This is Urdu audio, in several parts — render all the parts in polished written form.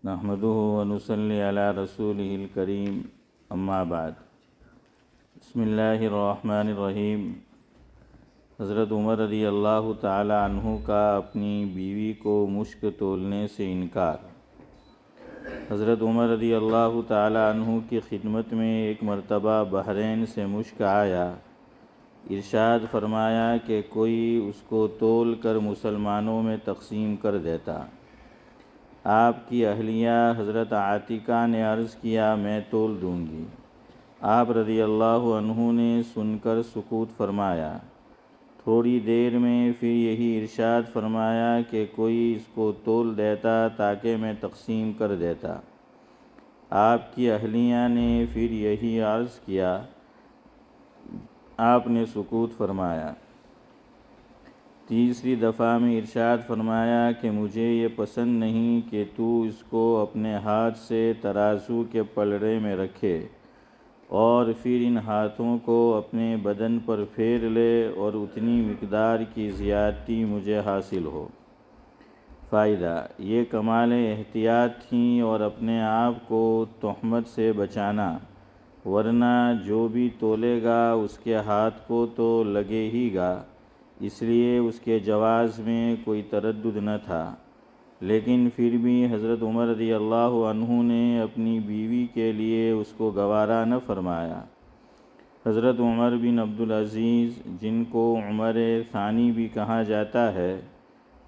نحمده ونصلي على رسوله الكريم اما بعد بسم اللہ الرحمن الرحیم۔ حضرت عمر رضی اللہ تعالی عنہ کا اپنی بیوی کو مشک تولنے سے انکار۔ حضرت عمر رضی اللہ تعالی عنہ کی خدمت میں ایک مرتبہ بحرین سے مشک آیا۔ ارشاد فرمایا کہ کوئی اس کو تول کر مسلمانوں میں تقسیم کر دیتا۔ آپ کی اہلیہ حضرت عاتکہ نے عرض کیا میں تول دوں گی۔ آپ رضی اللہ عنہ نے سن کر سکوت فرمایا۔ تھوڑی دیر میں پھر یہی ارشاد فرمایا کہ کوئی اس کو تول دیتا تاکہ میں تقسیم کر دیتا۔ آپ کی اہلیہ نے پھر یہی عرض کیا۔ آپ نے سکوت فرمایا۔ تیسری دفعہ میں ارشاد فرمایا کہ مجھے یہ پسند نہیں کہ تو اس کو اپنے ہاتھ سے ترازو کے پلڑے میں رکھے اور پھر ان ہاتھوں کو اپنے بدن پر پھیر لے اور اتنی مقدار کی زیادتی مجھے حاصل ہو۔ فائدہ: یہ کمال احتیاط تھی اور اپنے آپ کو تہمت سے بچانا، ورنہ جو بھی تولے گا اس کے ہاتھ کو تو لگے ہی گا، اس لیے اس کے جواز میں کوئی تردد نہ تھا۔ لیکن پھر بھی حضرت عمر رضی اللہ عنہ نے اپنی بیوی کے لیے اس کو گوارا نہ فرمایا۔ حضرت عمر بن عبدالعزیز، جن کو عمر ثانی بھی کہا جاتا ہے،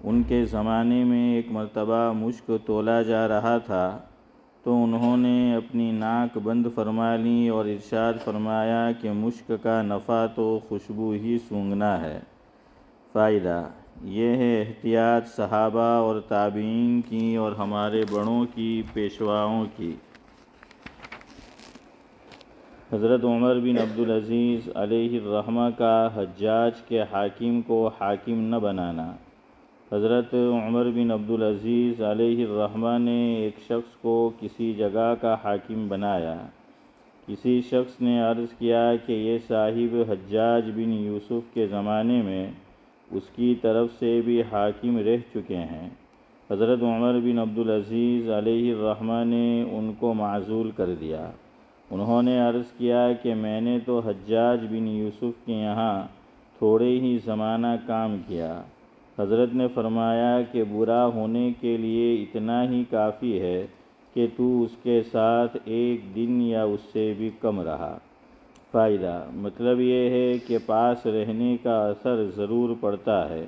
ان کے زمانے میں ایک مرتبہ مشک تولا جا رہا تھا تو انہوں نے اپنی ناک بند فرما لی اور ارشاد فرمایا کہ مشک کا نفع تو خوشبو ہی سونگھنا ہے۔ فائدہ: یہ ہے احتیاط صحابہ اور تابعین کی اور ہمارے بڑوں کی، پیشواؤں کی۔ حضرت عمر بن عبدالعزیز علیہ الرحمہ کا حجاج کے حاکم کو حاکم نہ بنانا۔ حضرت عمر بن عبدالعزیز علیہ الرحمہ نے ایک شخص کو کسی جگہ کا حاکم بنایا۔ کسی شخص نے عرض کیا کہ یہ صاحب حجاج بن یوسف کے زمانے میں اس کی طرف سے بھی حاکم رہ چکے ہیں۔ حضرت عمر بن عبدالعزیز علیہ الرحمہ نے ان کو معزول کر دیا۔ انہوں نے عرض کیا کہ میں نے تو حجاج بن یوسف کے یہاں تھوڑے ہی زمانہ کام کیا۔ حضرت نے فرمایا کہ برا ہونے کے لیے اتنا ہی کافی ہے کہ تو اس کے ساتھ ایک دن یا اس سے بھی کم رہا۔ فائدہ: مطلب یہ ہے کہ پاس رہنے کا اثر ضرور پڑتا ہے۔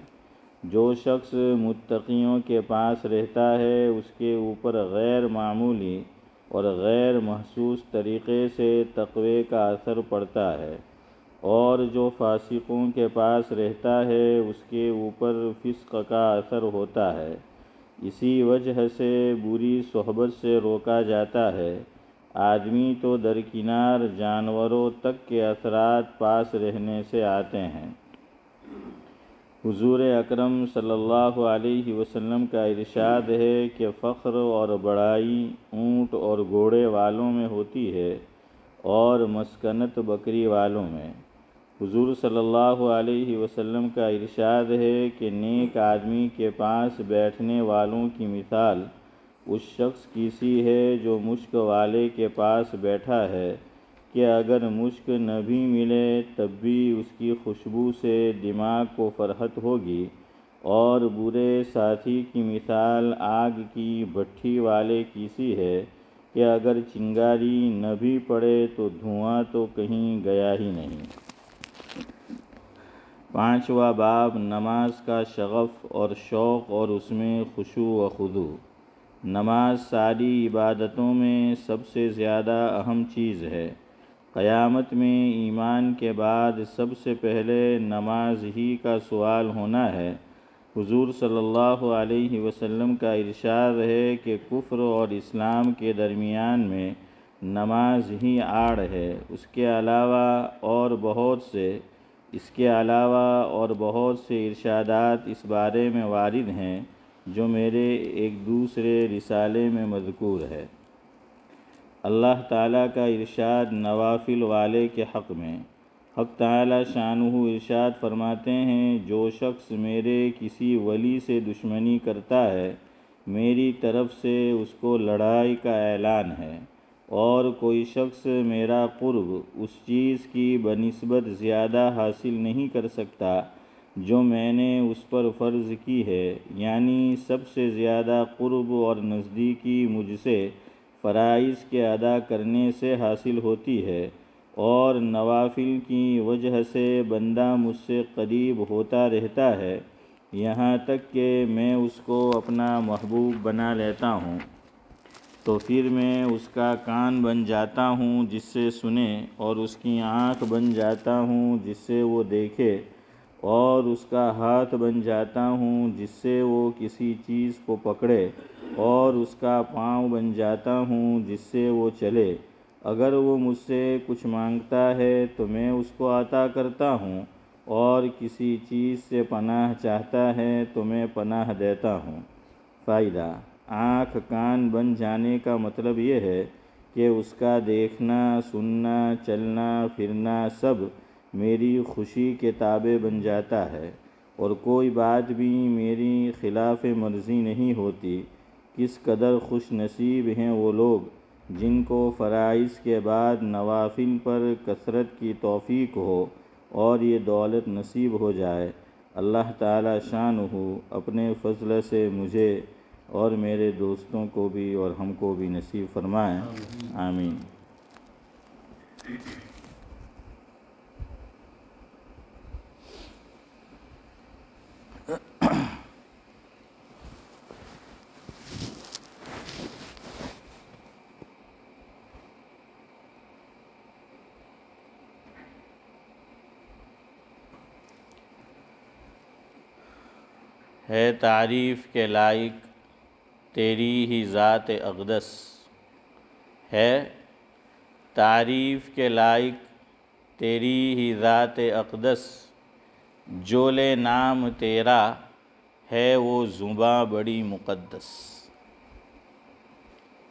جو شخص متقیوں کے پاس رہتا ہے اس کے اوپر غیر معمولی اور غیر محسوس طریقے سے تقوی کا اثر پڑتا ہے، اور جو فاسقوں کے پاس رہتا ہے اس کے اوپر فسق کا اثر ہوتا ہے۔ اسی وجہ سے بری صحبت سے روکا جاتا ہے۔ آدمی تو درکنار جانوروں تک کے اثرات پاس رہنے سے آتے ہیں۔ حضور اکرم صلی اللہ علیہ وسلم کا ارشاد ہے کہ فخر اور بڑائی اونٹ اور گھوڑے والوں میں ہوتی ہے اور مسکنت بکری والوں میں۔ حضور صلی اللہ علیہ وسلم کا ارشاد ہے کہ نیک آدمی کے پاس بیٹھنے والوں کی مثال اس شخص کی سی ہے جو مشک والے کے پاس بیٹھا ہے کہ اگر مشک نہ بھی ملے تب بھی اس کی خوشبو سے دماغ کو فرحت ہوگی، اور برے ساتھی کی مثال آگ کی بھٹی والے کی سی ہے کہ اگر چنگاری نہ بھی پڑے تو دھواں تو کہیں گیا ہی نہیں۔ 5واں باب نماز کا شغف اور شوق اور اس میں خشوع و خضوع۔ نماز ساری عبادتوں میں سب سے زیادہ اہم چیز ہے۔ قیامت میں ایمان کے بعد سب سے پہلے نماز ہی کا سوال ہونا ہے۔ حضور صلی اللہ علیہ وسلم کا ارشاد ہے کہ کفر اور اسلام کے درمیان میں نماز ہی آڑ ہے۔ اس کے علاوہ اور بہت سے ارشادات اس بارے میں وارد ہیں جو میرے ایک دوسرے رسالے میں مذکور ہے۔ اللہ تعالیٰ کا ارشاد نوافل والے کے حق میں۔ حق تعالیٰ شانہ ارشاد فرماتے ہیں جو شخص میرے کسی ولی سے دشمنی کرتا ہے میری طرف سے اس کو لڑائی کا اعلان ہے، اور کوئی شخص میرا قرب اس چیز کی بنسبت زیادہ حاصل نہیں کر سکتا جو میں نے اس پر فرض کی ہے، یعنی سب سے زیادہ قرب اور نزدیکی مجھ سے فرائض کے ادا کرنے سے حاصل ہوتی ہے، اور نوافل کی وجہ سے بندہ مجھ سے قریب ہوتا رہتا ہے، یہاں تک کہ میں اس کو اپنا محبوب بنا لیتا ہوں، تو پھر میں اس کا کان بن جاتا ہوں جس سے سنے، اور اس کی آنکھ بن جاتا ہوں جس سے وہ دیکھے، اور اس کا ہاتھ بن جاتا ہوں جس سے وہ کسی چیز کو پکڑے، اور اس کا پاؤں بن جاتا ہوں جس سے وہ چلے۔ اگر وہ مجھ سے کچھ مانگتا ہے تو میں اس کو عطا کرتا ہوں، اور کسی چیز سے پناہ چاہتا ہے تو میں پناہ دیتا ہوں۔ فائدہ: آنکھ کان بن جانے کا مطلب یہ ہے کہ اس کا دیکھنا، سننا، چلنا پھرنا سب میری خوشی کے تابع بن جاتا ہے، اور کوئی بات بھی میری خلاف مرضی نہیں ہوتی۔ کس قدر خوش نصیب ہیں وہ لوگ جن کو فرائض کے بعد نوافل پر کثرت کی توفیق ہو اور یہ دولت نصیب ہو جائے۔ اللہ تعالی شانہ اپنے فضل سے مجھے اور میرے دوستوں کو بھی اور ہم کو بھی نصیب فرمائیں، آمین۔ ہے تعریف کے لائق تیری ہی ذات اقدس، ہے تعریف کے لائق تیری ہی ذات اقدس، جو لے نام تیرا ہے وہ زباں بڑی مقدس۔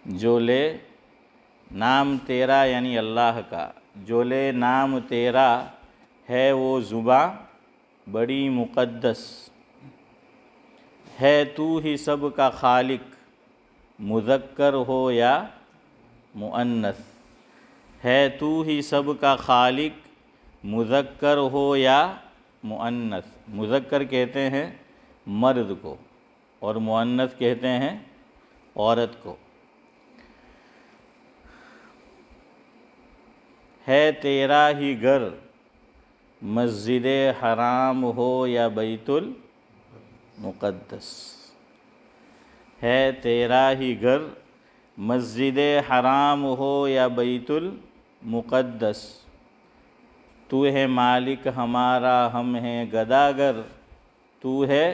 جو لے نام تیرا یعنی اللہ کا، جو لے نام تیرا ہے وہ زباں بڑی مقدس، ہے تو ہی سب کا خالق مذکر ہو یا مؤنث، ہے تو ہی سب کا خالق مذکر ہو یا مؤنث۔ مذکر کہتے ہیں مرد کو اور مؤنث کہتے ہیں عورت کو۔ ہے تیرا ہی گھر مسجد حرام ہو یا بیت المقدس، ہے تیرا ہی گھر مسجد حرام ہو یا بیت المقدس، تو ہے مالک ہمارا ہم ہیں گداگر، تو ہے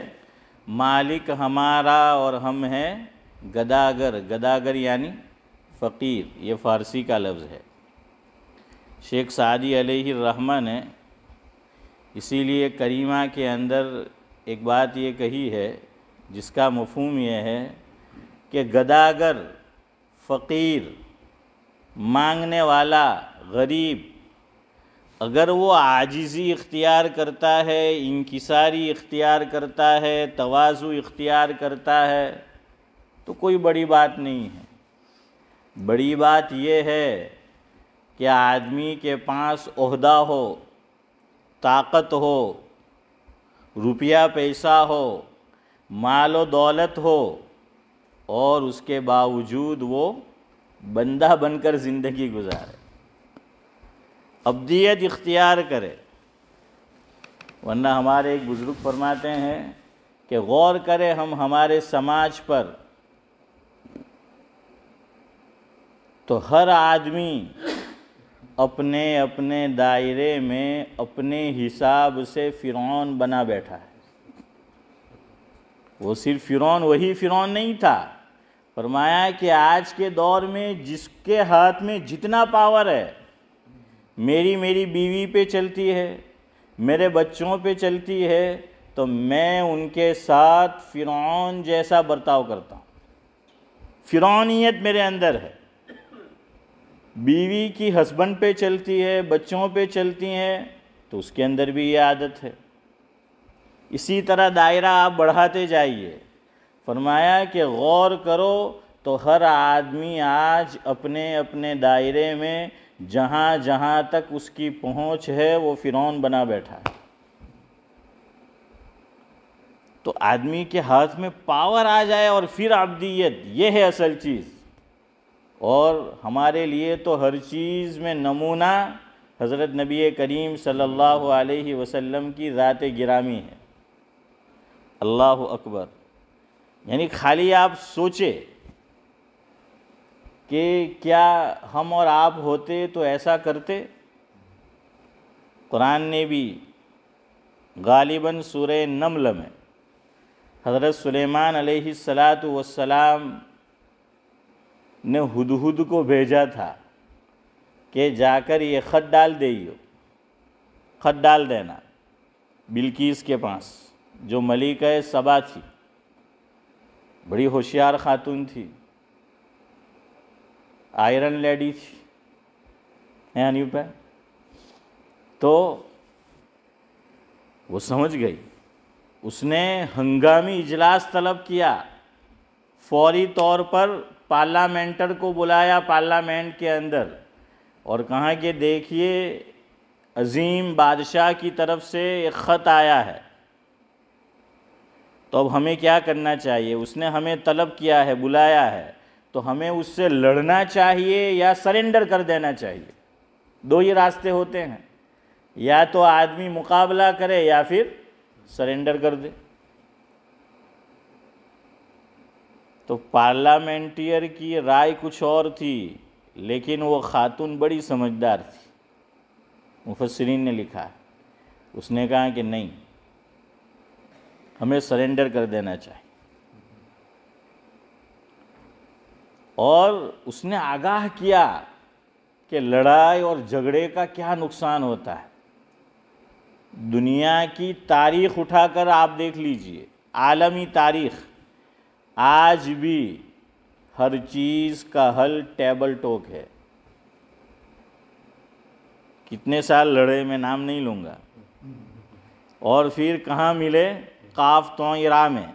مالک ہمارا اور ہم ہیں گداگر۔ گداگر یعنی فقیر، یہ فارسی کا لفظ ہے۔ شیخ سعدی علیہ الرحمہ نے اسی لیے کریمہ کے اندر ایک بات یہ کہی ہے جس کا مفہوم یہ ہے کہ گداگر، فقیر، مانگنے والا، غریب، اگر وہ عاجزی اختیار کرتا ہے، انکساری اختیار کرتا ہے، تواضع اختیار کرتا ہے تو کوئی بڑی بات نہیں ہے۔ بڑی بات یہ ہے کہ آدمی کے پاس عہدہ ہو، طاقت ہو، روپیہ پیسہ ہو، مال و دولت ہو، اور اس کے باوجود وہ بندہ بن کر زندگی گزارے، عبدیت اختیار کرے۔ ورنہ ہمارے ایک بزرگ فرماتے ہیں کہ غور کرے ہم ہمارے سماج پر تو ہر آدمی اپنے اپنے دائرے میں اپنے حساب سے فرعون بنا بیٹھا ہے۔ وہ صرف فرعون وہی فرعون نہیں تھا، فرمایا کہ آج کے دور میں جس کے ہاتھ میں جتنا پاور ہے، میری بیوی پہ چلتی ہے، میرے بچوں پہ چلتی ہے، تو میں ان کے ساتھ فرعون جیسا برتاؤ کرتا ہوں۔ فرعونیت میرے اندر ہے۔ بیوی کی ہسبینڈ پہ چلتی ہے، بچوں پہ چلتی ہیں، تو اس کے اندر بھی یہ عادت ہے۔ اسی طرح دائرہ آپ بڑھاتے جائیے۔ فرمایا کہ غور کرو تو ہر آدمی آج اپنے اپنے دائرے میں جہاں جہاں تک اس کی پہنچ ہے وہ فرعون بنا بیٹھا ہے۔ تو آدمی کے ہاتھ میں پاور آ جائے اور پھر عبدیت، یہ ہے اصل چیز۔ اور ہمارے لیے تو ہر چیز میں نمونہ حضرت نبی کریم صلی اللہ علیہ وسلم کی ذات گرامی ہے۔ اللہ اکبر! یعنی خالی آپ سوچے کہ کیا ہم اور آپ ہوتے تو ایسا کرتے؟ قرآن نے بھی غالباً سورہ نمل میں حضرت سلیمان علیہ السلام نے ہدہد کو بھیجا تھا کہ جا کر یہ خط ڈال خط ڈال دینا بلقیس کے پاس، جو ملکہ سبا تھی، بڑی ہوشیار خاتون تھی، آئرن لیڈی تھی، انیب ہے، تو وہ سمجھ گئی۔ اس نے ہنگامی اجلاس طلب کیا، فوری طور پر پارلیمنٹر کو بلایا پارلیمنٹ کے اندر، اور کہا کہ دیکھیے عظیم بادشاہ کی طرف سے ایک خط آیا ہے، تو اب ہمیں کیا کرنا چاہیے؟ اس نے ہمیں طلب کیا ہے، بلایا ہے، تو ہمیں اس سے لڑنا چاہیے یا سرنڈر کر دینا چاہیے؟ دو ہی راستے ہوتے ہیں، یا تو آدمی مقابلہ کرے یا پھر سرنڈر کر دے۔ تو پارلیمنٹیر کی رائے کچھ اور تھی، لیکن وہ خاتون بڑی سمجھدار تھی، مفسرین نے لکھا ہے۔ اس نے کہا کہ نہیں، ہمیں سرنڈر کر دینا چاہیے، اور اس نے آگاہ کیا کہ لڑائی اور جھگڑے کا کیا نقصان ہوتا ہے۔ دنیا کی تاریخ اٹھا کر آپ دیکھ لیجئے، عالمی تاریخ، آج بھی ہر چیز کا حل ٹیبل ٹاک ہے۔ کتنے سال لڑے میں نام نہیں لوں گا، اور پھر کہاں ملے؟ قاف تو را میں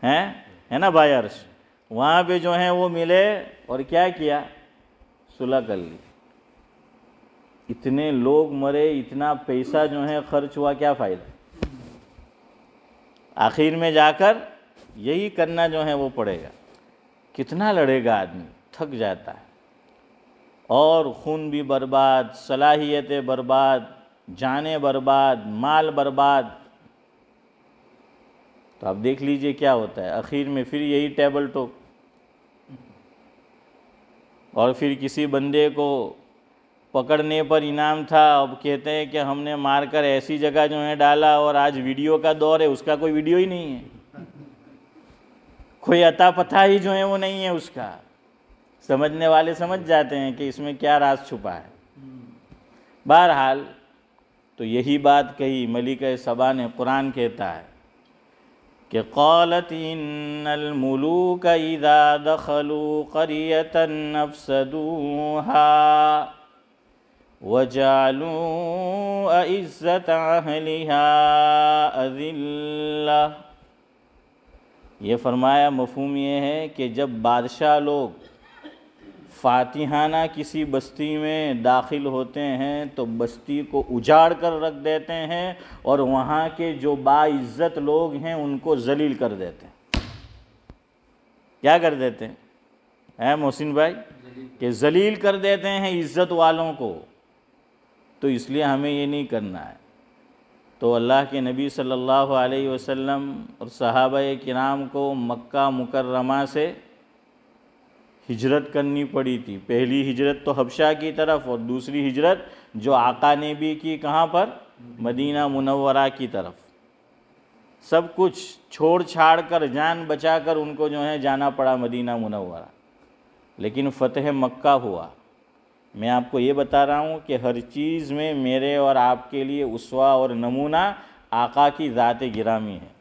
ہے نا بھائی عرش، وہاں پہ جو ہیں وہ ملے اور کیا کیا؟ صلح کر لی۔ اتنے لوگ مرے، اتنا پیسہ جو ہے خرچ ہوا، کیا فائدہ؟ آخر میں جا کر یہی کرنا جو ہے وہ پڑے گا۔ کتنا لڑے گا آدمی، تھک جاتا ہے، اور خون بھی برباد، صلاحیتیں برباد، جانیں برباد، مال برباد۔ تو آپ دیکھ لیجئے کیا ہوتا ہے، آخر میں پھر یہی ٹیبل ٹاک، اور پھر کسی بندے کو پکڑنے پر انعام تھا، اب کہتے ہیں کہ ہم نے مار کر ایسی جگہ جو ہے ڈالا، اور آج ویڈیو کا دور ہے، اس کا کوئی ویڈیو ہی نہیں ہے، کوئی عطا پتہ ہی جو ہے وہ نہیں ہے اس کا۔ سمجھنے والے سمجھ جاتے ہیں کہ اس میں کیا راز چھپا ہے۔ بہرحال تو یہی بات کہی ملکہ سبا نے۔ قرآن کہتا ہے کہ قالت ان الملوک اذا دخلوا قریۃ افسدوها وجعلوا اعزۃ اہلها اذلہ۔ یہ فرمایا مفہوم یہ ہے کہ جب بادشاہ لوگ فاتحانہ کسی بستی میں داخل ہوتے ہیں تو بستی کو اجاڑ کر رکھ دیتے ہیں، اور وہاں کے جو باعزت لوگ ہیں ان کو ذلیل کر دیتے ہیں۔ کیا کر دیتے ہیں محسن بھائی؟ کہ ذلیل کر دیتے ہیں عزت والوں کو۔ تو اس لیے ہمیں یہ نہیں کرنا ہے۔ تو اللہ کے نبی صلی اللہ علیہ وسلم اور صحابہ کرام کو مکہ مکرمہ سے ہجرت کرنی پڑی تھی۔ پہلی ہجرت تو حبشہ کی طرف، اور دوسری ہجرت جو آقا نے بھی کی کہاں پر؟ مدینہ منورہ کی طرف۔ سب کچھ چھوڑ چھاڑ کر، جان بچا کر ان کو جو ہے جانا پڑا مدینہ منورہ، لیکن فتح مکہ ہوا۔ میں آپ کو یہ بتا رہا ہوں کہ ہر چیز میں میرے اور آپ کے لیے اسوہ اور نمونہ آقا کی ذات گرامی ہے۔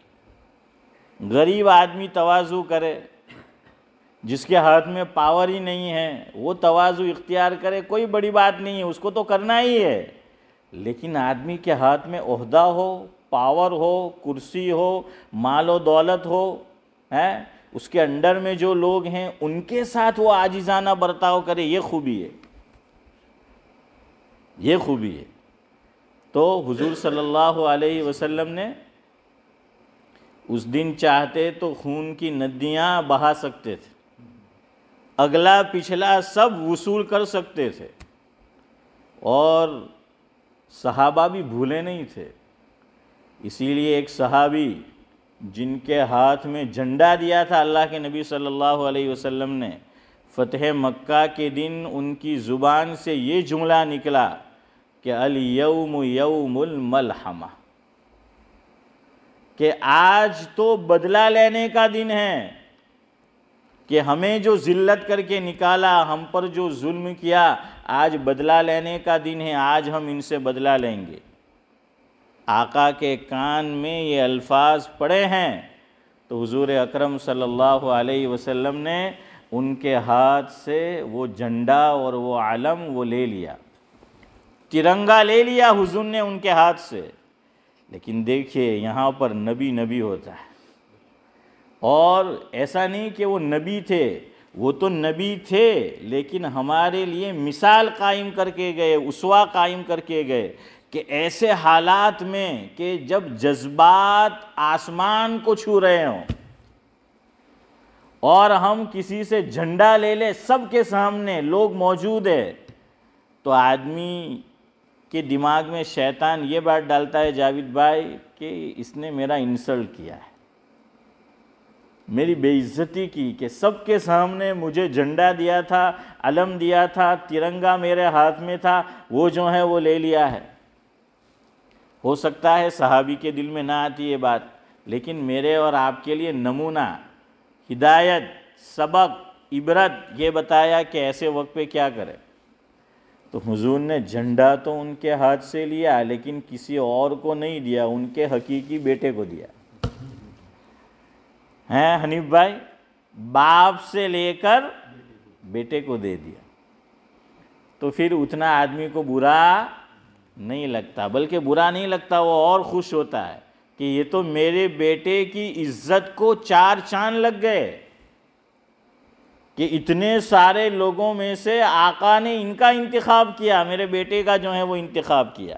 غریب آدمی تواضع کرے، جس کے ہاتھ میں پاور ہی نہیں ہے وہ تواضع اختیار کرے، کوئی بڑی بات نہیں ہے، اس کو تو کرنا ہی ہے۔ لیکن آدمی کے ہاتھ میں عہدہ ہو، پاور ہو، کرسی ہو، مال و دولت ہو، اس کے انڈر میں جو لوگ ہیں ان کے ساتھ وہ عاجزانہ برتاؤ کرے، یہ خوبی ہے، یہ خوبی ہے۔ تو حضور صلی اللہ علیہ وسلم نے اس دن چاہتے تو خون کی ندیاں بہا سکتے تھے، اگلا پچھلا سب وصول کر سکتے تھے، اور صحابہ بھی بھولے نہیں تھے۔ اسی لیے ایک صحابی جن کے ہاتھ میں جھنڈا دیا تھا اللہ کے نبی صلی اللہ علیہ وسلم نے، فتح مکہ کے دن ان کی زبان سے یہ جملہ نکلا کہ الیوم یوم الملحمہ، کہ آج تو بدلہ لینے کا دن ہے، کہ ہمیں جو ذلت کر کے نکالا، ہم پر جو ظلم کیا، آج بدلہ لینے کا دن ہے، آج ہم ان سے بدلہ لیں گے۔ آقا کے کان میں یہ الفاظ پڑے ہیں تو حضور اکرم صلی اللہ علیہ وسلم نے ان کے ہاتھ سے وہ جھنڈا اور وہ علم وہ لے لیا، ترنگا لے لیا حضور نے ان کے ہاتھ سے۔ لیکن دیکھیے یہاں پر نبی نبی ہوتا ہے، اور ایسا نہیں کہ وہ نبی تھے، وہ تو نبی تھے لیکن ہمارے لیے مثال قائم کر کے گئے، اسوہ قائم کر کے گئے، کہ ایسے حالات میں کہ جب جذبات آسمان کو چھو رہے ہوں اور ہم کسی سے جھنڈا لے لیں، سب کے سامنے لوگ موجود ہیں، تو آدمی کے دماغ میں شیطان یہ بات ڈالتا ہے جاوید بھائی کہ اس نے میرا انسلٹ کیا ہے، میری بے عزتی کی، کہ سب کے سامنے مجھے جھنڈا دیا تھا، علم دیا تھا، ترنگا میرے ہاتھ میں تھا، وہ جو ہے وہ لے لیا ہے۔ ہو سکتا ہے صحابی کے دل میں نہ آتی یہ بات، لیکن میرے اور آپ کے لیے نمونہ، ہدایت، سبق، عبرت یہ بتایا کہ ایسے وقت پہ کیا کرے۔ تو حضور نے جھنڈا تو ان کے ہاتھ سے لیا لیکن کسی اور کو نہیں دیا، ان کے حقیقی بیٹے کو دیا۔ ہیں حنیف بھائی، باپ سے لے کر بیٹے کو دے دیا، تو پھر اتنا آدمی کو برا نہیں لگتا، بلکہ برا نہیں لگتا، وہ اور خوش ہوتا ہے کہ یہ تو میرے بیٹے کی عزت کو چار چاند لگ گئے، کہ اتنے سارے لوگوں میں سے آقا نے ان کا انتخاب کیا، میرے بیٹے کا جو ہے وہ انتخاب کیا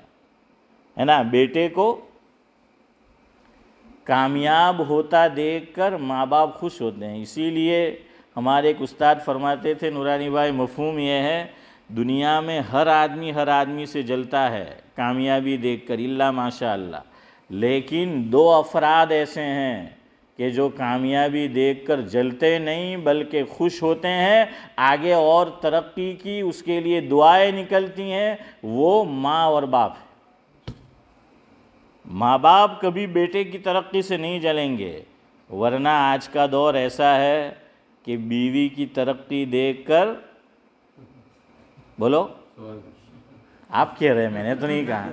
ہے نا۔ بیٹے کو کامیاب ہوتا دیکھ کر ماں باپ خوش ہوتے ہیں۔ اسی لیے ہمارے ایک استاد فرماتے تھے، نورانی بھائی، مفہوم یہ ہے دنیا میں ہر آدمی سے جلتا ہے کامیابی دیکھ کر، الا ماشاء اللہ، لیکن دو افراد ایسے ہیں کہ جو کامیابی دیکھ کر جلتے نہیں بلکہ خوش ہوتے ہیں، آگے اور ترقی کی اس کے لیے دعائیں نکلتی ہیں، وہ ماں اور باپ ہیں۔ ماں باپ کبھی بیٹے کی ترقی سے نہیں جلیں گے، ورنہ آج کا دور ایسا ہے کہ بیوی کی ترقی دیکھ کر، بولو آپ کہہ رہے ہیں، میں نے تو نہیں کہا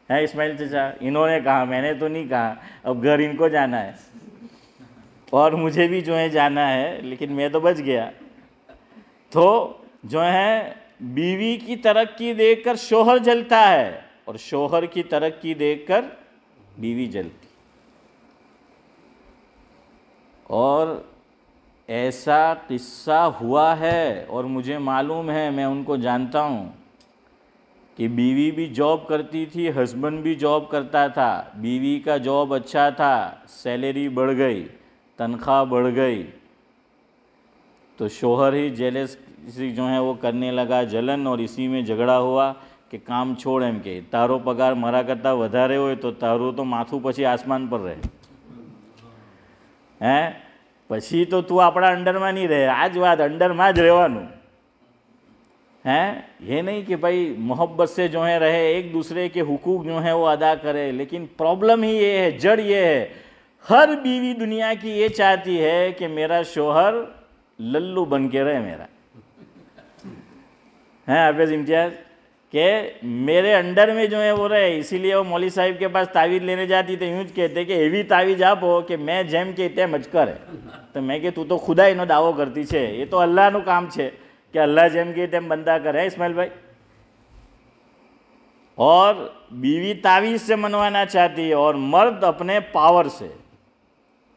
ہے اسماعیل چچا، انہوں نے کہا، میں نے تو نہیں کہا، اب گھر ان کو جانا ہے اور مجھے بھی جو ہے جانا ہے، لیکن میں تو بچ گیا۔ تو جو ہے بیوی کی ترقی دیکھ کر شوہر جلتا ہے اور شوہر کی ترقی دیکھ کر بیوی جلتی، اور ایسا قصہ ہوا ہے اور مجھے معلوم ہے، میں ان کو جانتا ہوں کہ بیوی بھی جاب کرتی تھی، ہسبینڈ بھی جاب کرتا تھا، بیوی کا جاب اچھا تھا، سیلری بڑھ گئی، تنخواہ بڑھ گئی، تو شوہر ہی جیلس جو ہے وہ کرنے لگا، جلن، اور اسی میں جھگڑا ہوا کہ کام چھوڑ એમ કે તારો પગાર મારા કરતાં વધારે હોય તો તારું તો માથું પછી આસમાન પર રહે, હે પછી તો તું આપણા અંડરમાં નહીં રહે, આ જ વાત અંડરમાં જ રહેવાનું ہے، یہ نہیں کہ بھائی محبت سے جو ہے رہے، ایک دوسرے کے حقوق جو ہیں وہ ادا کرے، لیکن پرابلم ہی یہ ہے، جڑ یہ ہے، ہر بیوی دنیا کی یہ چاہتی ہے کہ میرا شوہر للو بن کے رہے میرا، ہیں حافظ امتیاز، کہ میرے انڈر میں جو ہے وہ رہے۔ اسی لیے وہ مولوی صاحب کے پاس تعویذ لینے جاتی تو یوں کہتے کہ ایوی تعویذ آپ ہو کہ میں જેમ કે તે મચકર ہے، તો میں کہ તું તો ખુદા એનો દાવો કરતી છે، એ તો અલ્લાહનું કામ છે کہ اللہ જેમ કે તેમ બનતા કરે، اسماعیل بھائی اور بیوی تعویذ سے منوانا چاہتی ہے اور مرد اپنے پاور سے.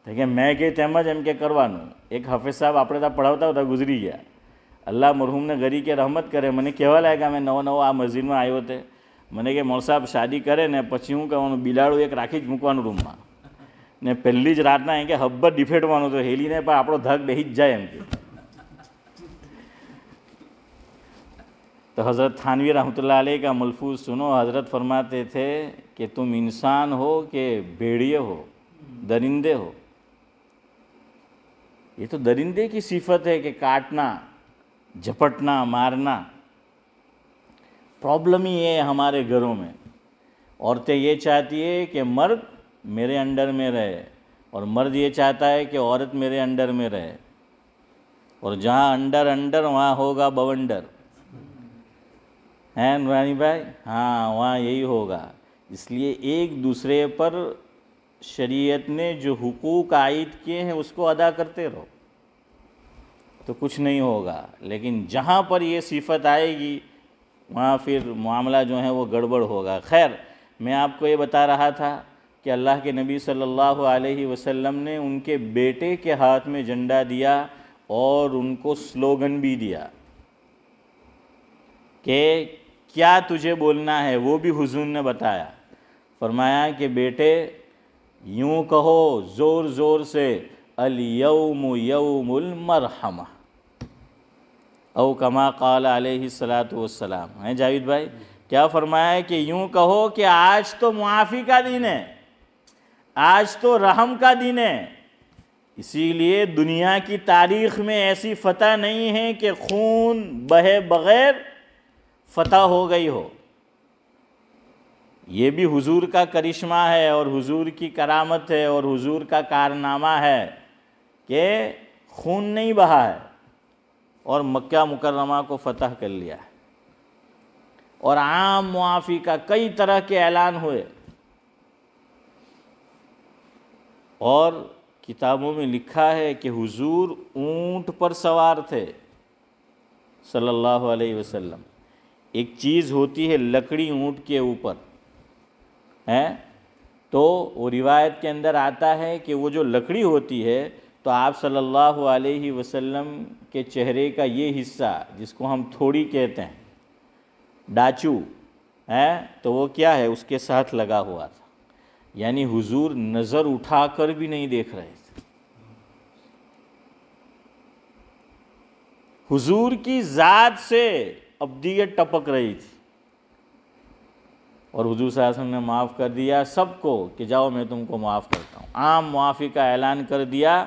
دیکھیں میں کہ تیمج એમ કે કરવાનું. એક હાફિઝ સાહેબ આપણે ત્યાં પઢાવતા હતા, ગુજરી ગયા. અલ્લાહ મરહૂમને ગરી કે રહમત કરે. મને કહેવા લાગ્યા, મેં નવો આ મસ્જિદમાં આવ્યો તે, મને કે મૌલ સાહેબ શાદી કરે ને પછી હું કહેવાનું બિલાડું એક રાખી જ મૂકવાનું રૂમમાં ને પહેલી જ રાતના એમ કે હબ્બર ડીફેટવાનું તો હેલીને પણ આપણો ધક બેહી જ જાય એમ કે. تو حضرت تھانوی رحمۃ اللہ علیہ کا ملفوظ سنو. حضرت فرماتے تھے کہ تم انسان ہو کہ بھیڑیے ہو، درندے ہو. یہ تو درندے کی صفت ہے کہ کاٹنا، جھپٹنا، مارنا. پرابلم ہی ہے ہمارے گھروں میں. عورتیں یہ چاہتی ہے کہ مرد میرے انڈر میں رہے اور مرد یہ چاہتا ہے کہ عورت میرے انڈر میں رہے. اور جہاں انڈر وہاں ہوگا بونڈر. ہیں نورانی بھائی؟ ہاں وہاں یہی ہوگا. اس لیے ایک دوسرے پر شریعت نے جو حقوق عائد کیے ہیں اس کو ادا کرتے رہو تو کچھ نہیں ہوگا. لیکن جہاں پر یہ صفت آئے گی وہاں پھر معاملہ جو ہے وہ گڑبڑ ہوگا. خیر میں آپ کو یہ بتا رہا تھا کہ اللہ کے نبی صلی اللہ علیہ وسلم نے ان کے بیٹے کے ہاتھ میں جھنڈا دیا اور ان کو سلوگن بھی دیا کہ کیا تجھے بولنا ہے، وہ بھی حضور نے بتایا. فرمایا کہ بیٹے یوں کہو زور زور سے الیوم یوم المرحمہ، او کما قال علیہ الصلاۃ والسلام. ہیں جاوید بھائی؟ کیا فرمایا ہے کہ یوں کہو کہ آج تو معافی کا دن ہے، آج تو رحم کا دن ہے. اسی لیے دنیا کی تاریخ میں ایسی فتح نہیں ہے کہ خون بہے بغیر فتح ہو گئی ہو. یہ بھی حضور کا کرشمہ ہے اور حضور کی کرامت ہے اور حضور کا کارنامہ ہے کہ خون نہیں بہا ہے اور مکہ مکرمہ کو فتح کر لیا ہے. اور عام معافی کا کئی طرح کے اعلان ہوئے. اور کتابوں میں لکھا ہے کہ حضور اونٹ پر سوار تھے صلی اللہ علیہ وسلم. ایک چیز ہوتی ہے لکڑی اونٹ کے اوپر ہے، تو وہ روایت کے اندر آتا ہے کہ وہ جو لکڑی ہوتی ہے تو آپ صلی اللہ علیہ وسلم کے چہرے کا یہ حصہ جس کو ہم تھوڑی کہتے ہیں، ڈاچو ہے، تو وہ کیا ہے اس کے ساتھ لگا ہوا تھا. یعنی حضور نظر اٹھا کر بھی نہیں دیکھ رہے تھے. حضور کی ذات سے ابدیت ٹپک رہی تھی اور حضور صلی اللہ علیہ وسلم نے معاف کر دیا سب کو کہ جاؤ میں تم کو معاف کرتا ہوں. عام معافی کا اعلان کر دیا.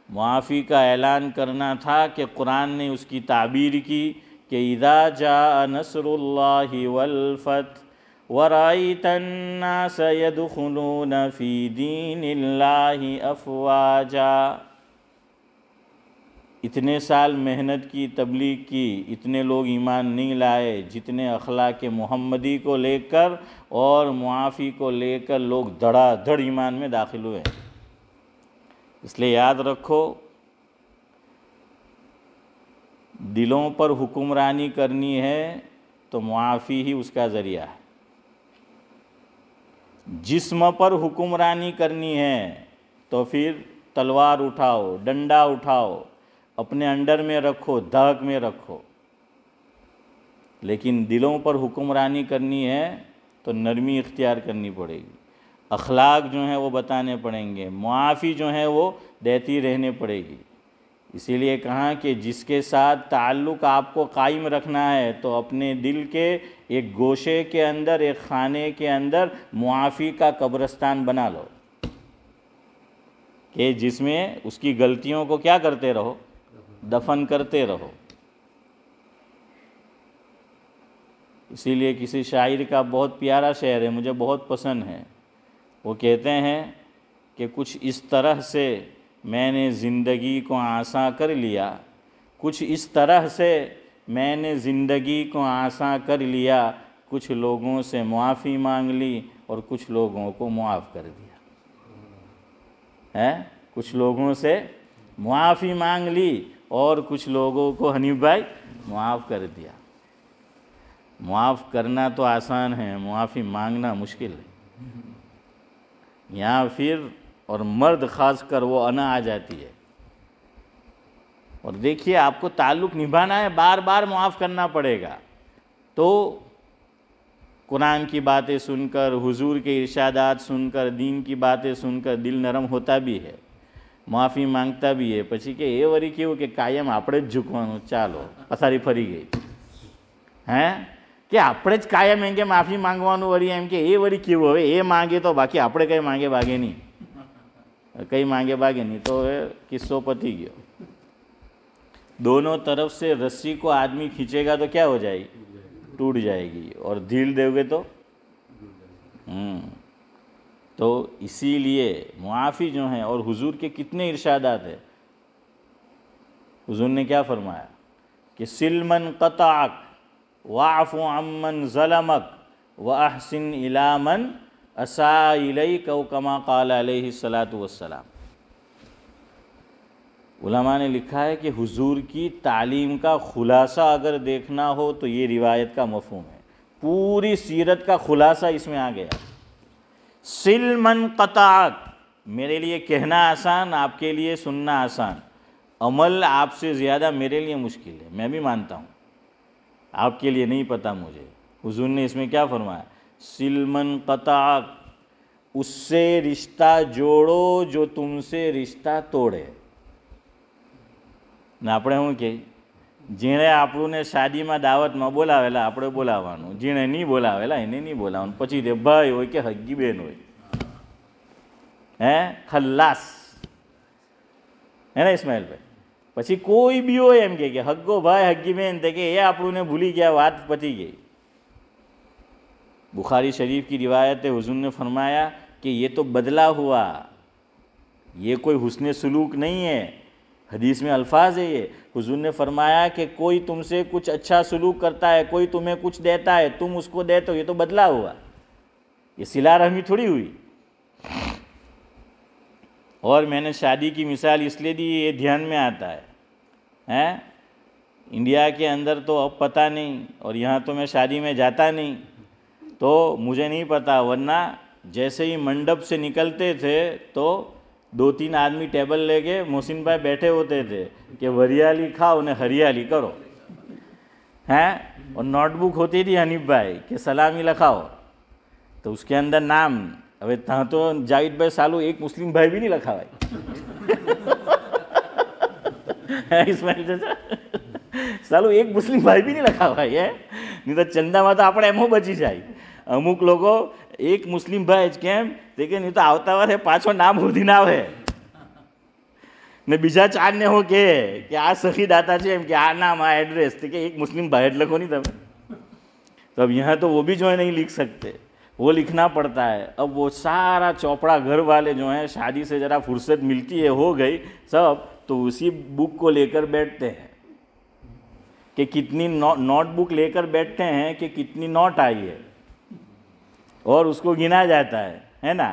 معافی کا اعلان کرنا تھا کہ قرآن نے اس کی تعبیر کی کہ اذا جاء نصر اللہ والفتح ورأيت الناس يدخلون في دین اللہ افواجا. اتنے سال محنت کی، تبلیغ کی، اتنے لوگ ایمان نہیں لائے جتنے اخلاق محمدی کو لے کر اور معافی کو لے کر لوگ دھڑا دھڑ ایمان میں داخل ہوئے. اس لیے یاد رکھو دلوں پر حکمرانی کرنی ہے تو معافی ہی اس کا ذریعہ ہے. جسم پر حکمرانی کرنی ہے تو پھر تلوار اٹھاؤ، ڈنڈا اٹھاؤ، اپنے انڈر میں رکھو، دھاک میں رکھو. لیکن دلوں پر حکمرانی کرنی ہے تو نرمی اختیار کرنی پڑے گی. اخلاق جو ہیں وہ بتانے پڑیں گے، معافی جو ہے وہ دیتی رہنے پڑے گی. اسی لیے کہا کہ جس کے ساتھ تعلق آپ کو قائم رکھنا ہے تو اپنے دل کے ایک گوشے کے اندر، ایک خانے کے اندر معافی کا قبرستان بنا لو کہ جس میں اس کی غلطیوں کو کیا کرتے رہو، دفن کرتے رہو. اسی لیے کسی شاعر کا بہت پیارا شعر ہے، مجھے بہت پسند ہے. وہ کہتے ہیں کہ کچھ اس طرح سے میں نے زندگی کو آساں کر لیا، کچھ اس طرح سے میں نے زندگی کو آساں کر لیا، کچھ لوگوں سے معافی مانگ لی اور کچھ لوگوں کو معاف کر دیا. کچھ لوگوں سے معافی مانگ لی اور کچھ لوگوں کو حنیف بھائی معاف کر دیا. معاف کرنا تو آسان ہے، معافی مانگنا مشکل ہے، یا پھر اور مرد خاص کر وہ انا آ جاتی ہے۔ اور دیکھیے آپ کو تعلق نبھانا ہے، بار بار معاف کرنا پڑے گا، تو قرآن کی باتیں سن کر، حضور کے ارشادات سن کر، دین کی باتیں سن کر دل نرم ہوتا بھی ہے، معافی مانگتا بھی ہے، પછી કે એ વરી કેવું કે કાયમ આપણે જ ઝૂકવાનું, ચાલો પથારી ફરી ગઈ હે કે આપણે જ કાયમ એમ કે માફી માંગવાનું, વળી એમ કે એ વળી કેવું, હવે એ માંગે તો બાકી આપણે કંઈ માંગે ભાગે નહીં, કંઈ માંગે ભાગે નહીં, તો હવે કિસ્સો પતી ગયો۔ دونوں طرف سے رسی کو آدمی کھینچے گا تو کیا ہو جائے گی؟ ٹوٹ جائے گی، اور ڈھیل دے گے تو اسی لیے معافی جو ہیں، اور حضور کے کتنے ارشادات ہیں۔ حضور نے کیا فرمایا کہ سل من قطعک واعف عمن ظلمک واحسن الی من اساء الیک، او کما قال علیہ الصلاۃ والسلام۔ علماء نے لکھا ہے کہ حضور کی تعلیم کا خلاصہ اگر دیکھنا ہو تو یہ روایت کا مفہوم ہے، پوری سیرت کا خلاصہ اس میں آ گیا۔ سل من قطعک، میرے لیے کہنا آسان، آپ کے لیے سننا آسان، عمل آپ سے زیادہ میرے لیے مشکل ہے، میں بھی مانتا ہوں، آپ کے لیے نہیں پتہ مجھے۔ حضور نے اس میں کیا فرمایا؟ سل من قطعک، اس سے رشتہ جوڑو جو تم سے رشتہ توڑے۔ ને આપણે શું કહે, જેણે આપણને શાદીમાં દાવતમાં બોલાવેલા આપણે બોલાવવાનું, જેણે નહીં બોલાવેલા એને નહીં બોલાવવાનું, પછી તે ભાઈ હોય કે હગી બેન હોય, હે ખલ્લાસ, હે ને ઇસ્માઇલભાઈ? પછી કોઈ બી હોય એમ કે હગ્ગો ભાઈ હગ્ગી બેન, તે કે એ આપણને ભૂલી ગયા, વાત પતી ગઈ۔ بخاری شریف کی روایت ہے، حضور نے فرمایا کہ یہ تو بدلہ ہوا، یہ کوئی حسن سلوک نہیں ہے۔ حدیث میں الفاظ ہے یہ، حضور نے فرمایا کہ کوئی تم سے کچھ اچھا سلوک کرتا ہے، کوئی تمہیں کچھ دیتا ہے، تم اس کو دیتے ہو، یہ تو بدلہ ہوا، یہ صلہ رحمی تھوڑی ہوئی۔ اور میں نے شادی کی مثال اس لیے دی، یہ دھیان میں آتا ہے، انڈیا کے اندر تو اب پتہ نہیں، اور یہاں تو میں شادی میں جاتا نہیں تو مجھے نہیں پتا، ورنہ جیسے ہی منڈپ سے نکلتے تھے تو 2-3 آدمی ٹیبل لے کے محسن بھائی بیٹھے ہوتے تھے کہ وریالی کھاؤ نے ہریالی کرو، ہیں، اور نوٹ بک ہوتی تھی حنیف بھائی کہ سلامی لکھاؤ، تو اس کے اندر نام، اب تہاں تو جاوید بھائی سالو ایک مسلم بھائی بھی نہیں لکھا بھائی، اسماعیل چاچا سالو ایک مسلم بھائی بھی نہیں لکھا بھائی ہے، نہیں تو چندہ માં તો આપણે એમો બચી જાય۔ અમુક લોકો એક મુસ્લિમ ભાઈ જ કેમ તે કે નહીં તો આવતા વારે પાછો નામ શોધીને આવે ને બીજા ચારને હું કહે કે આ સખી દાતા છે એમ કે આ નામ આ એડ્રેસ, તે કે એક મુસ્લિમ ભાઈ જ લખો નહીં તમે। تو اب یہاں تو وہ بھی جو ہے نہیں لکھ سکتے، وہ لکھنا پڑتا ہے۔ اب وہ سارا چوپڑا گھر والے جو ہیں، شادی سے ذرا فرصت ملتی ہے، ہو گئی سب، تو اسی بک کو لے کر بیٹھتے ہیں کہ کتنی نوٹ بک لے کر بیٹھتے ہیں کہ کتنی نوٹ آئی ہے، اور اس کو گنا جاتا ہے نا۔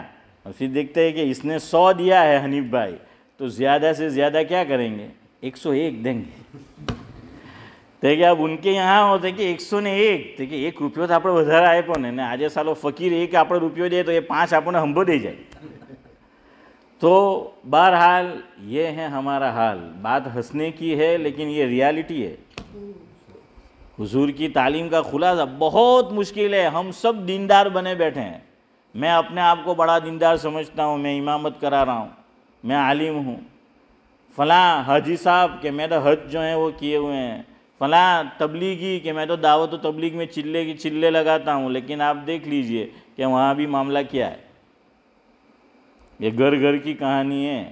اور پھر دیکھتے ہیں کہ اس نے 100 دیا ہے حنیف بھائی، تو زیادہ سے زیادہ کیا کریں گے؟ 101 دیں گے۔ તો કે اب ان کے یہاں ہوتے کہ 101، તો કે 1 રૂપિયો તો આપણે વધારે આપ્યો ને આજે સાલો ફકીર એક આપણે રૂપિયો દે તો એ 5 આપણને હંભો દઈ જાય۔ تو بہرحال یہ ہے ہمارا حال، بات ہنسنے کی ہے لیکن یہ ریالٹی ہے۔ حضور کی تعلیم کا خلاصہ بہت مشکل ہے، ہم سب دیندار بنے بیٹھے ہیں، میں اپنے آپ کو بڑا دیندار سمجھتا ہوں، میں امامت کرا رہا ہوں، میں عالم ہوں، فلاں حاجی صاحب کہ میں تو حج جو ہیں وہ کیے ہوئے ہیں، فلاں تبلیغی کہ میں تو دعوت و تبلیغ میں چلے لگاتا ہوں، لیکن آپ دیکھ لیجئے کہ وہاں بھی معاملہ کیا ہے، یہ گھر گھر کی کہانی ہے۔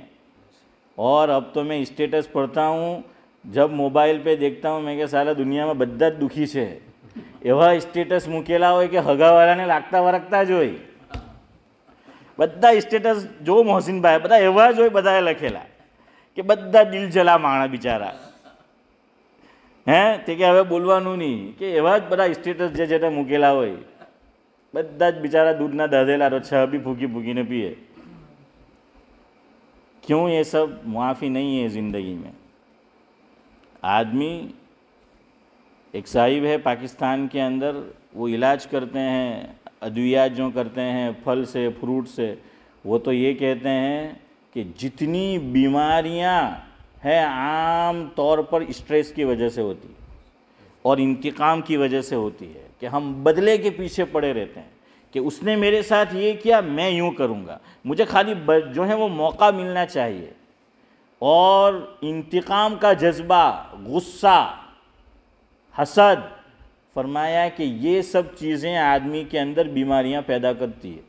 اور اب تو میں اسٹیٹس پڑھتا ہوں، جب موبائل پہ دیکھتا ہوں میں کہ سالا دنیا میں બધા જ દુખી છે، એવા સ્ટેટસ મૂકેલા હોય કે હગાવાળાને લાગતા વરગતા જ હોય, બધા સ્ટેટસ જો મોહસિનભાઈ બધા એવા જ હોય, બધાએ લખેલા કે બધા દિલ જલા માણા બિચારા, હે તે કે હવે બોલવાનું નહીં, કે એવા જ બધા સ્ટેટસ જે જે મૂકેલા હોય, બધા જ બિચારા દૂધના દાધેલા રચ્છા બી ફૂકી ફૂકીને પીએ۔ کیوں یہ سب معافی نہیں ہے زندگی میں؟ آدمی ایک صاحب ہے پاکستان کے اندر، وہ علاج کرتے ہیں، ادویات جو کرتے ہیں پھل سے فروٹ سے، وہ تو یہ کہتے ہیں کہ جتنی بیماریاں ہیں عام طور پر اسٹریس کی وجہ سے ہوتی ہے اور انتقام کی وجہ سے ہوتی ہے، کہ ہم بدلے کے پیچھے پڑے رہتے ہیں کہ اس نے میرے ساتھ یہ کیا میں یوں کروں گا، مجھے خالی جو ہے وہ موقع ملنا چاہیے، اور انتقام کا جذبہ، غصہ، حسد، فرمایا کہ یہ سب چیزیں آدمی کے اندر بیماریاں پیدا کرتی ہے۔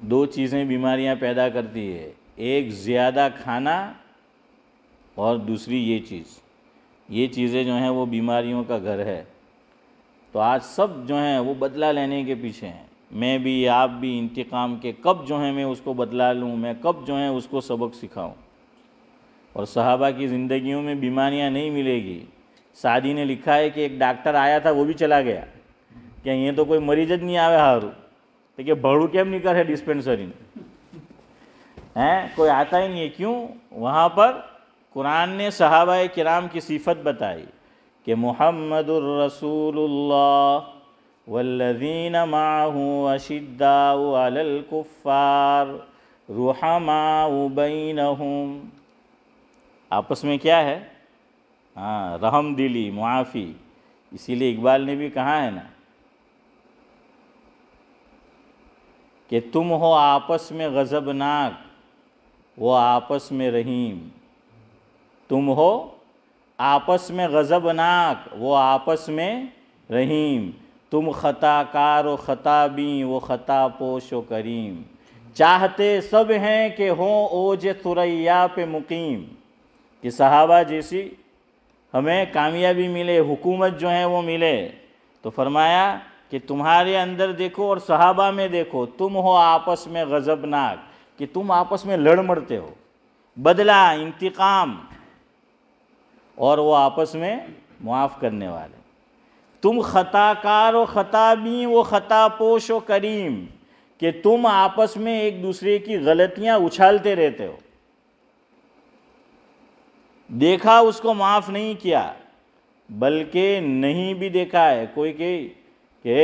دو چیزیں بیماریاں پیدا کرتی ہے، ایک زیادہ کھانا اور دوسری یہ چیز، یہ چیزیں جو ہیں وہ بیماریوں کا گھر ہے۔ تو آج سب جو ہیں وہ بدلہ لینے کے پیچھے ہیں، میں بھی آپ بھی، انتقام کے، کب جو ہے میں اس کو بدلا لوں، میں کب جو ہے اس کو سبق سکھاؤں۔ اور صحابہ کی زندگیوں میں بیماریاں نہیں ملے گی۔ سعدی نے لکھا ہے کہ ایک ڈاکٹر آیا تھا، وہ بھی چلا گیا، کہ یہ تو کوئی مریض نہیں آوے ہارو، کہ بڑھو کیم نہیں کر ہے ڈسپینسری کوئی آتا ہی نہیں ہے۔ کیوں؟ وہاں پر قرآن نے صحابہ کرام کی صفت بتائی کہ محمد الرسول اللہ والذین معہ اشداء علی الکفار رحماء بینہم، آپس میں کیا ہے؟ رحم دلی، معافی۔ اسی لیے اقبال نے بھی کہا ہے نا کہ تم ہو آپس میں غضبناک وہ آپس میں رحیم، تم ہو آپس میں غضبناک وہ آپس میں رحیم، تم خطا کار و خطا بین وہ خطا پوش و کریم، چاہتے سب ہیں کہ ہوں اوج ثریا پہ مقیم، کہ صحابہ جیسی ہمیں کامیابی ملے، حکومت جو ہے وہ ملے۔ تو فرمایا کہ تمہارے اندر دیکھو اور صحابہ میں دیکھو، تم ہو آپس میں غضبناک، کہ تم آپس میں لڑ مرتے ہو، بدلہ، انتقام، اور وہ آپس میں معاف کرنے والے۔ تم خطا کار و خطا بین وہ خطا پوش و کریم، کہ تم آپس میں ایک دوسرے کی غلطیاں اچھالتے رہتے ہو، دیکھا اس کو معاف نہیں کیا، بلکہ نہیں بھی دیکھا ہے کوئی کہ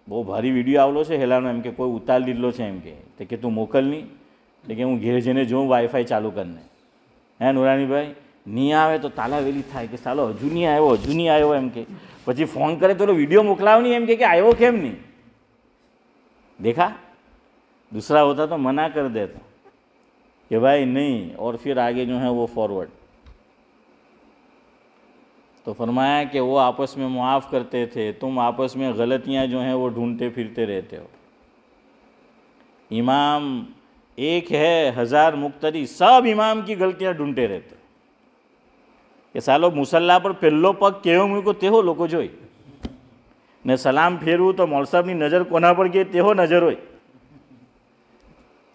وہ بھاری ویڈیو آولو سے ہیلانو ایم کے کوئی اتال دیدلو છે એમ કે તું મોકલની એટલે કે હું ઘેર જઈને જોઉં વાઈફાઈ ચાલુ કરીને નુરાનીભાઈ નહીં આવે તો તાલાવેલી થાય કે સાલો હજુ નહીં આવ્યો એમ કે પછી ફોન કરે તો વિડીયો મોકલાવ નહીં એમ કે આવ્યો કેમ નહીં, دیکھا دوسرا ہوتا تو منع کر دیتا کہ بھائی نہیں، اور پھر آگے جو ہے وہ فارورڈ۔ تو فرمایا کہ وہ آپس میں معاف کرتے تھے، تم آپس میں غلطیاں جو ہیں وہ ڈھونڈتے پھرتے رہتے ہو۔ امام ایک ہے، ہزار مقتدی، سب امام کی غلطیاں ڈھونڈتے رہتے کہ سالو مسلح پر پہلو پگ کہو مجھ کو تہو لوگو જોઈ ને સલામ ફેરવું તો મૌલ સાહેબની નજર કોના પર ગઈ તેહો નજર હોય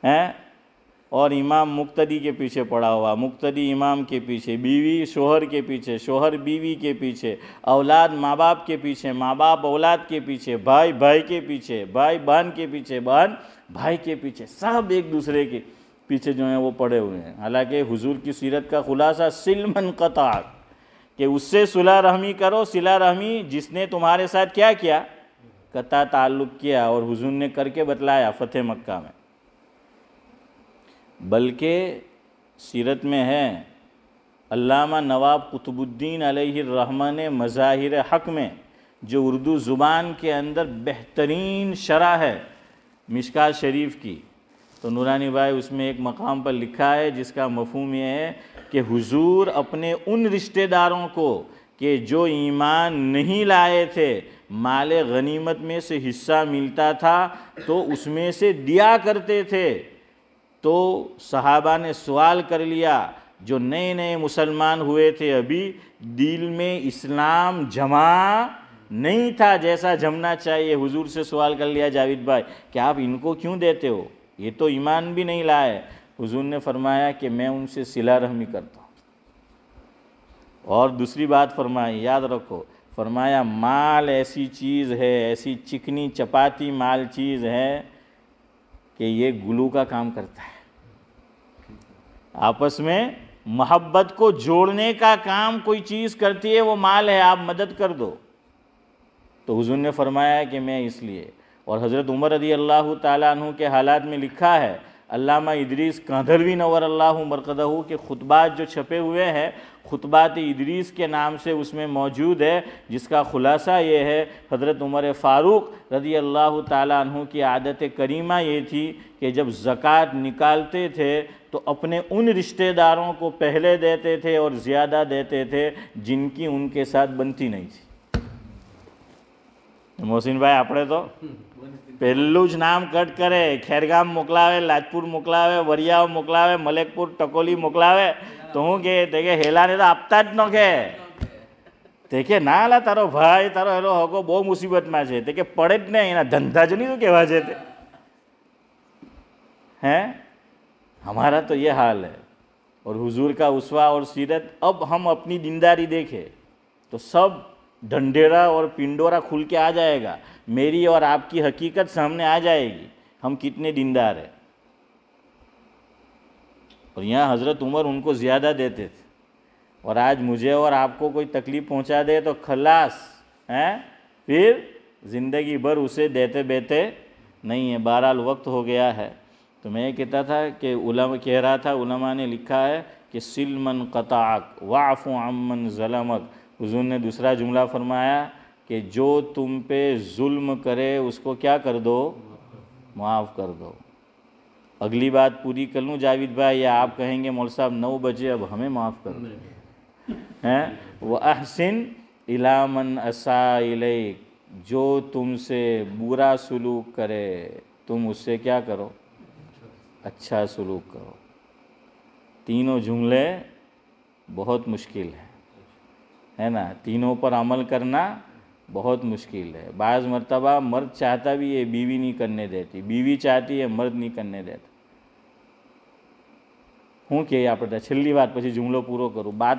ہیں، اور امام مقتدی کے پیچھے پڑا ہوا، مقتدی امام کے پیچھے، بیوی شوہر کے پیچھے، شوہر بیوی کے پیچھے، اولاد ماں باپ کے پیچھے، ماں باپ اولاد کے پیچھے، بھائی بھائی کے پیچھے، بھائی بہن کے پیچھے، بہن بھائی کے پیچھے، سب ایک دوسرے کے پیچھے جو ہیں وہ پڑے ہوئے ہیں۔ حالانکہ حضور کی سیرت کا خلاصہ سل من قطع، کہ اس سے صلح رحمی کرو، صلہ رحمی جس نے تمہارے ساتھ کیا کیا، قطع تعلق کیا، اور حضور نے کر کے بتلایا فتح مکہ میں۔ بلکہ سیرت میں ہے، علامہ نواب قطب الدین علیہ الرحمہ نے مظاہر حق میں، جو اردو زبان کے اندر بہترین شرح ہے مشکات شریف کی، تو نورانی بھائی اس میں ایک مقام پر لکھا ہے جس کا مفہوم یہ ہے کہ حضور اپنے ان رشتہ داروں کو کہ جو ایمان نہیں لائے تھے، مال غنیمت میں سے حصہ ملتا تھا تو اس میں سے دیا کرتے تھے۔ تو صحابہ نے سوال کر لیا، جو نئے نئے مسلمان ہوئے تھے، ابھی دل میں اسلام جمع نہیں تھا جیسا جمنا چاہیے، حضور سے سوال کر لیا جاوید بھائی کہ آپ ان کو کیوں دیتے ہو، یہ تو ایمان بھی نہیں لائے۔ حضور نے فرمایا کہ میں ان سے صلہ رحمی کرتا ہوں۔ اور دوسری بات فرمائی، یاد رکھو، فرمایا مال ایسی چیز ہے، ایسی چکنی چپاتی مال چیز ہے کہ یہ گلو کا کام کرتا ہے، آپس میں محبت کو جوڑنے کا کام کوئی چیز کرتی ہے وہ مال ہے، آپ مدد کر دو. تو حضور نے فرمایا کہ میں اس لیے. اور حضرت عمر رضی اللہ تعالیٰ عنہ کے حالات میں لکھا ہے، علامہ ادریس کاندھلوی نور اللہ مرقدہ کے خطبات جو چھپے ہوئے ہیں، خطبات ادریس کے نام سے اس میں موجود ہے، جس کا خلاصہ یہ ہے حضرت عمر فاروق رضی اللہ تعالیٰ عنہ کی عادت کریمہ یہ تھی کہ جب زکوٰۃ نکالتے تھے تو اپنے ان رشتہ داروں کو پہلے دیتے تھے اور زیادہ دیتے تھے جن کی ان کے ساتھ بنتی نہیں تھی. મોહસિન ભાઈ આપણે તો પહેલું જ નામ કટ કરે, ખેરગામ મોકલાવે, લાજપુર મોકલાવે, વરિયાવ મોકલાવે, મલેકપુર ટકોલી મોકલાવે તો હું કે તે કે હેલાને તો આપતા જ ન કે તે કે ના લા તારો ભાઈ તારો હેલો હગો બહુ મુસીબતમાં છે, તે કે પડે જ નહીં, એના ધંધા જ નહીં શું કહેવા છે તે ہیں. ہمارا تو یہ حال ہے. اور حضور کا اسوہ اور سیرت اب ہم اپنی دینداری دیکھیں تو سب ڈھنڈیرا اور پنڈورا کھل کے آ جائے گا. میری اور آپ کی حقیقت سامنے آ جائے گی، ہم کتنے دیندار ہیں. اور یہاں حضرت عمر ان کو زیادہ دیتے تھے، اور آج مجھے اور آپ کو کوئی تکلیف پہنچا دے تو خلاص ہیں، پھر زندگی بھر اسے دیتے بیتے نہیں ہے. بہرحال وقت ہو گیا ہے. تو میں یہ کہتا تھا کہ علماء کہہ رہا تھا، علماء نے لکھا ہے کہ سل من قطعک واعف عمن ظلمک. حضور نے دوسرا جملہ فرمایا کہ جو تم پہ ظلم کرے اس کو کیا کر دو، معاف کر دو. اگلی بات پوری کر لوں جاوید بھائی، یا آپ کہیں گے مول صاحب 9 بجے اب ہمیں معاف کر دو ہیں. وَأَحْسِنْ إِلَىٰ مَنْ أَسَاءَ إِلَيْكَ، جو تم سے برا سلوک کرے تم اس سے کیا کرو، اچھا سلوک کرو. تینوں جملے بہت مشکل ہے نا، تینوں پر عمل کرنا بہت مشکل ہے. بعض مرتبہ مرد چاہتا بھی ہے بیوی نہیں کرنے دیتی، بیوی چاہتی ہے مرد نہیں کرنے دیتا. ہوں کہ આપણે છેલ્લી વાત પછી જુમલો પૂરો કરું. બાત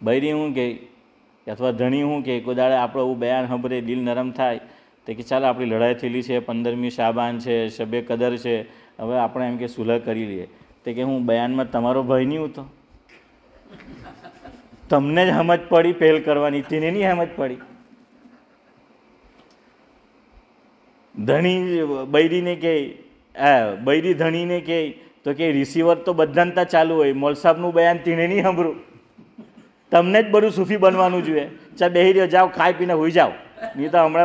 બૈરી હું કે અથવા ધણી હું કે કોઈ દાડે આપણો એવું બયાન સાંભળે દિલ નરમ થાય તો કે ચાલો આપણી લડાઈ થયેલી છે, 15મી શાબાન છે, શબે કદર છે, હવે આપણે એમ કે સુલહ કરી લઈએ. તો કે હું બયાનમાં તમારો ભાઈ નહીં હું તો તમને જ સમજ પડી પહેલ કરવાની, તેને નહીં સમજ પડી. ધણી બૈરીને કહે, બૈરી ધણીને કહે તો કે રિસીવર તો બધાને ત્યાં ચાલુ હોય, મોલ સાહેબનું બયાન તેને નહીં સાંભળું, તમને જ બધું સૂફી બનવાનું જોઈએ. ચાલ બેહી રહ્યો, જાઓ ખાઈ પીને હોઈ જાઓ, નહીં તો હમણાં